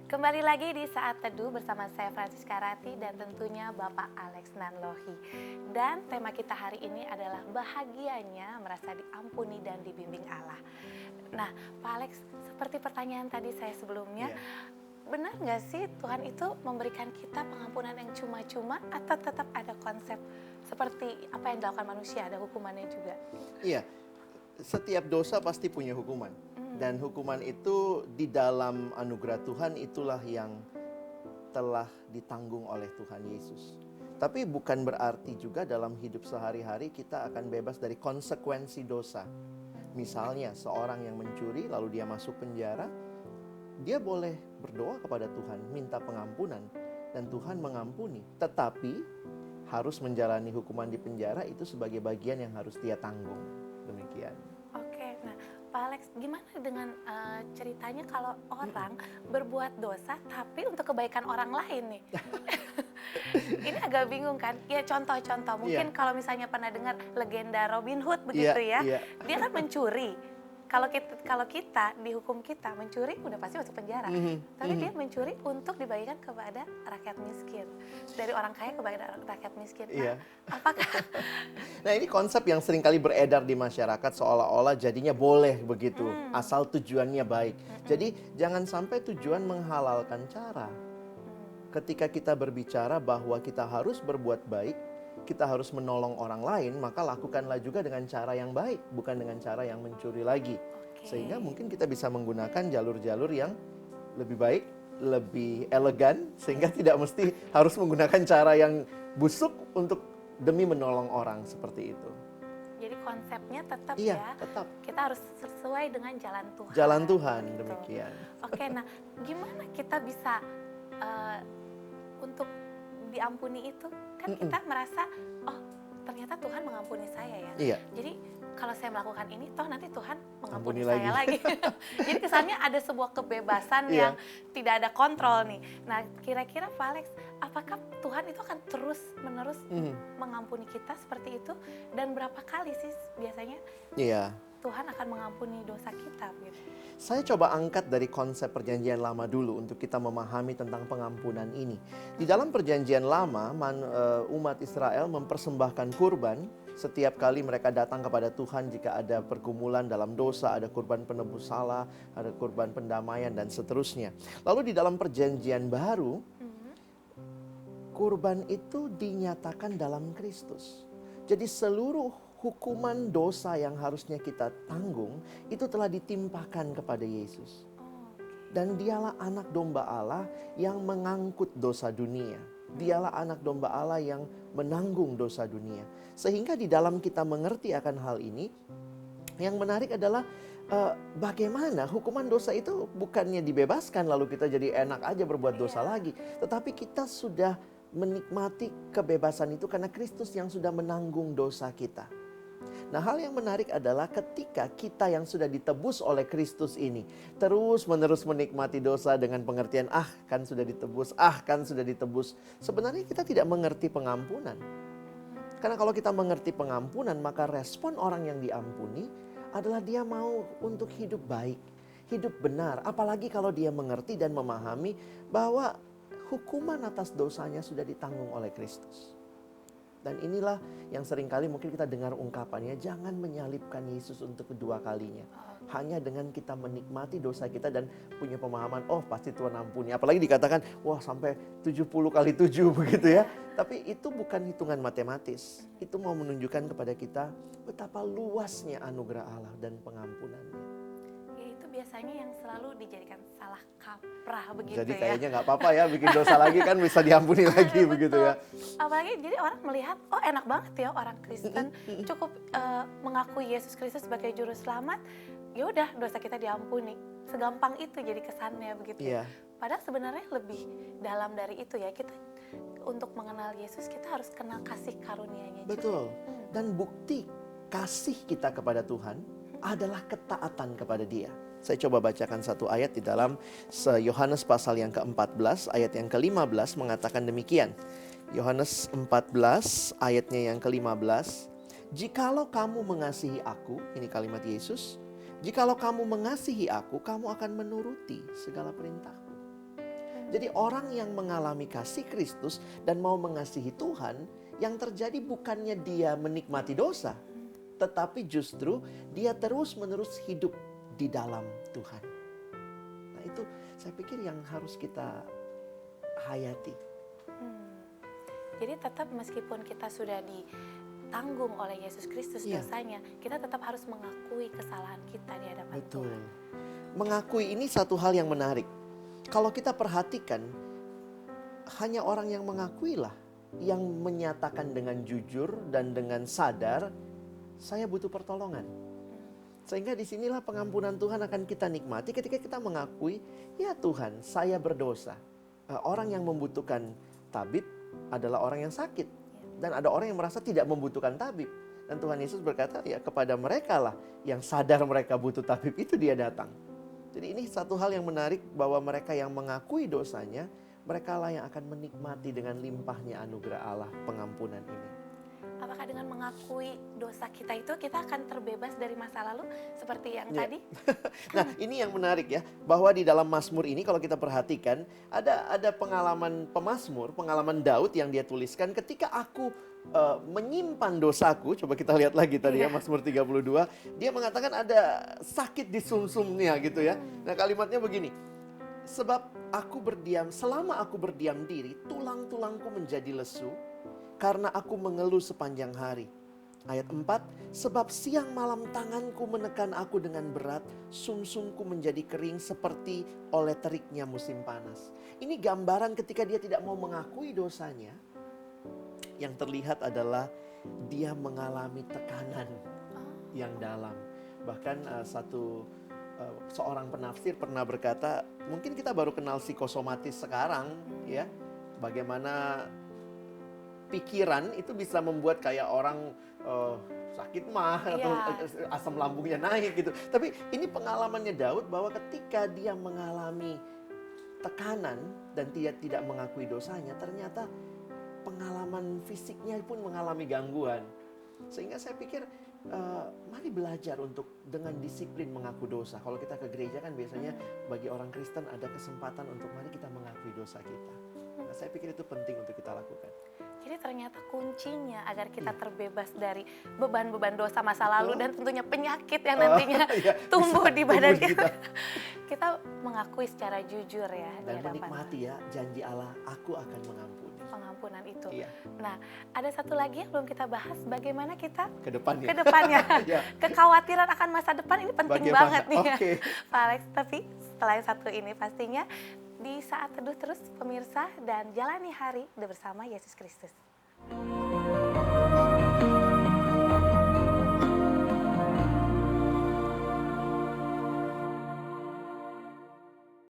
Kembali lagi di Saat Teduh bersama saya Francisca Rati dan tentunya Bapak Alex Nanlohi. Dan tema kita hari ini adalah bahagianya merasa diampuni dan dibimbing Allah. Nah, Pak Alex, seperti pertanyaan tadi saya sebelumnya, benar nggak sih Tuhan itu memberikan kita pengampunan yang cuma-cuma atau tetap ada konsep seperti apa yang dilakukan manusia, ada hukumannya juga? Iya, setiap dosa pasti punya hukuman. Dan hukuman itu di dalam anugerah Tuhan itulah yang telah ditanggung oleh Tuhan Yesus. Tapi bukan berarti juga dalam hidup sehari-hari kita akan bebas dari konsekuensi dosa. Misalnya seorang yang mencuri lalu dia masuk penjara, dia boleh berdoa kepada Tuhan, minta pengampunan, dan Tuhan mengampuni. Tetapi harus menjalani hukuman di penjara itu sebagai bagian yang harus dia tanggung. Demikian. Oke, nah Pak Alex, gimana dengan ceritanya kalau orang berbuat dosa tapi untuk kebaikan orang lain nih? Ini agak bingung kan? Ya contoh-contoh, mungkin kalau misalnya pernah dengar legenda Robin Hood begitu ya, dia kan mencuri. Kalau kita dihukum kita mencuri udah pasti masuk penjara. Tapi dia mencuri untuk dibagikan kepada rakyat miskin. Dari orang kaya kepada rakyat miskin. Nah, apakah Nah, ini konsep yang sering kali beredar di masyarakat seolah-olah jadinya boleh begitu, asal tujuannya baik. Jadi jangan sampai tujuan menghalalkan cara. Ketika kita berbicara bahwa kita harus berbuat baik, kita harus menolong orang lain, maka lakukanlah juga dengan cara yang baik, bukan dengan cara yang mencuri lagi. Sehingga mungkin kita bisa menggunakan jalur-jalur yang lebih baik, lebih elegan, sehingga tidak mesti harus menggunakan cara yang busuk untuk demi menolong orang seperti itu. Jadi konsepnya tetap tetap. kita harus sesuai dengan jalan Tuhan. Jalan Tuhan, gitu. demikian. Oke, nah gimana kita bisa untuk diampuni itu? Kan kita merasa, oh ternyata Tuhan mengampuni saya ya. Iya. Jadi kalau saya melakukan ini, toh nanti Tuhan mengampuni Ampuni saya lagi. Jadi kesannya ada sebuah kebebasan yang tidak ada kontrol nih. Nah kira-kira Pak Alex, apakah Tuhan itu akan terus-menerus mengampuni kita seperti itu? Dan berapa kali sih biasanya Tuhan akan mengampuni dosa kita? Gitu? Saya coba angkat dari konsep perjanjian lama dulu untuk kita memahami tentang pengampunan ini. Di dalam perjanjian lama, umat Israel mempersembahkan kurban setiap kali mereka datang kepada Tuhan jika ada pergumulan dalam dosa, ada kurban penebus salah, ada kurban pendamaian, dan seterusnya. Lalu di dalam perjanjian baru, kurban itu dinyatakan dalam Kristus. Jadi seluruh hukuman dosa yang harusnya kita tanggung itu telah ditimpakan kepada Yesus. Dan dialah anak domba Allah yang mengangkut dosa dunia. Dialah anak domba Allah yang menanggung dosa dunia. Sehingga di dalam kita mengerti akan hal ini, yang menarik adalah bagaimana hukuman dosa itu bukannya dibebaskan lalu kita jadi enak aja berbuat dosa lagi. Tetapi kita sudah menikmati kebebasan itu karena Kristus yang sudah menanggung dosa kita. Nah, hal yang menarik adalah ketika kita yang sudah ditebus oleh Kristus ini terus-menerus menikmati dosa dengan pengertian kan sudah ditebus. Sebenarnya kita tidak mengerti pengampunan. Karena kalau kita mengerti pengampunan, maka respon orang yang diampuni adalah dia mau untuk hidup baik, hidup benar. Apalagi kalau dia mengerti dan memahami bahwa hukuman atas dosanya sudah ditanggung oleh Kristus. Dan inilah yang seringkali mungkin kita dengar ungkapannya, jangan menyalibkan Yesus untuk kedua kalinya. Hanya dengan kita menikmati dosa kita dan punya pemahaman, oh pasti Tuhan ampuni. Apalagi dikatakan, wah sampai 70 kali 7 begitu ya. Tapi itu bukan hitungan matematis. Itu mau menunjukkan kepada kita betapa luasnya anugerah Allah dan pengampunannya. Biasanya yang selalu dijadikan salah kaprah begitu. Jadi kayaknya nggak apa-apa ya bikin dosa lagi kan bisa diampuni lagi begitu ya. Apalagi jadi orang melihat, oh enak banget ya orang Kristen cukup mengakui Yesus Kristus sebagai juru selamat, ya udah dosa kita diampuni. Segampang itu jadi kesannya begitu. Padahal sebenarnya lebih dalam dari itu ya. Kita untuk mengenal Yesus kita harus kenal kasih karunia-Nya juga. Betul. Dan bukti kasih kita kepada Tuhan adalah ketaatan kepada Dia. Saya coba bacakan satu ayat di dalam Yohanes pasal yang ke-14 ayat yang ke-15 mengatakan demikian. Yohanes 14 ayatnya yang ke-15. Jikalau kamu mengasihi aku, ini kalimat Yesus. Jikalau kamu mengasihi aku, kamu akan menuruti segala perintahku. Jadi orang yang mengalami kasih Kristus dan mau mengasihi Tuhan, yang terjadi bukannya dia menikmati dosa, tetapi justru dia terus-menerus hidup di dalam Tuhan. Nah itu saya pikir yang harus kita hayati. Jadi tetap meskipun kita sudah ditanggung oleh Yesus Kristus dosanya, kita tetap harus mengakui kesalahan kita di hadapan Betul. Tuhan. Mengakui ini satu hal yang menarik. Kalau kita perhatikan, hanya orang yang mengakuilah yang menyatakan dengan jujur dan dengan sadar, saya butuh pertolongan. Sehingga disinilah pengampunan Tuhan akan kita nikmati ketika kita mengakui, ya Tuhan, saya berdosa. Orang yang membutuhkan tabib adalah orang yang sakit. Dan ada orang yang merasa tidak membutuhkan tabib. Dan Tuhan Yesus berkata, ya kepada mereka lah yang sadar mereka butuh tabib, itu dia datang. Jadi ini satu hal yang menarik, bahwa mereka yang mengakui dosanya, mereka lah yang akan menikmati dengan limpahnya anugerah Allah pengampunan ini. Apakah dengan mengakui dosa kita itu kita akan terbebas dari masa lalu seperti yang tadi? Nah ini yang menarik ya, bahwa di dalam Mazmur ini kalau kita perhatikan, ada pengalaman pemazmur, pengalaman Daud yang dia tuliskan, ketika aku menyimpan dosaku. Coba kita lihat lagi tadi ya, Mazmur 32. Dia mengatakan ada sakit di sumsumnya gitu ya. Nah kalimatnya begini, sebab selama aku berdiam diri, tulang-tulangku menjadi lesu, karena aku mengeluh sepanjang hari. Ayat 4, sebab siang malam tanganku menekan aku dengan berat, sumsumku menjadi kering seperti oleh teriknya musim panas. Ini gambaran ketika dia tidak mau mengakui dosanya. Yang terlihat adalah dia mengalami tekanan yang dalam. Bahkan seorang penafsir pernah berkata, mungkin kita baru kenal psikosomatis sekarang ya, bagaimana pikiran itu bisa membuat kayak orang sakit mah atau asam lambungnya naik gitu. Tapi ini pengalamannya Daud, bahwa ketika dia mengalami tekanan dan dia tidak mengakui dosanya, ternyata pengalaman fisiknya pun mengalami gangguan. Sehingga saya pikir mari belajar untuk dengan disiplin mengaku dosa. Kalau kita ke gereja kan biasanya bagi orang Kristen ada kesempatan untuk mari kita mengakui dosa kita. Nah, saya pikir itu penting untuk kita lakukan. Jadi ternyata kuncinya agar kita terbebas dari beban-beban dosa masa lalu dan tentunya penyakit yang nantinya tumbuh di badan kita. Kita mengakui secara jujur ya. Dan menikmati ya janji Allah, aku akan mengampuni. Pengampunan itu. Nah, ada satu lagi yang belum kita bahas, bagaimana kita ke depannya. Kekhawatiran akan masa depan ini penting banget nih ya, Pak Alex. Tapi setelah yang satu ini pastinya di Saat Teduh terus pemirsa, dan jalani hari bersama Yesus Kristus.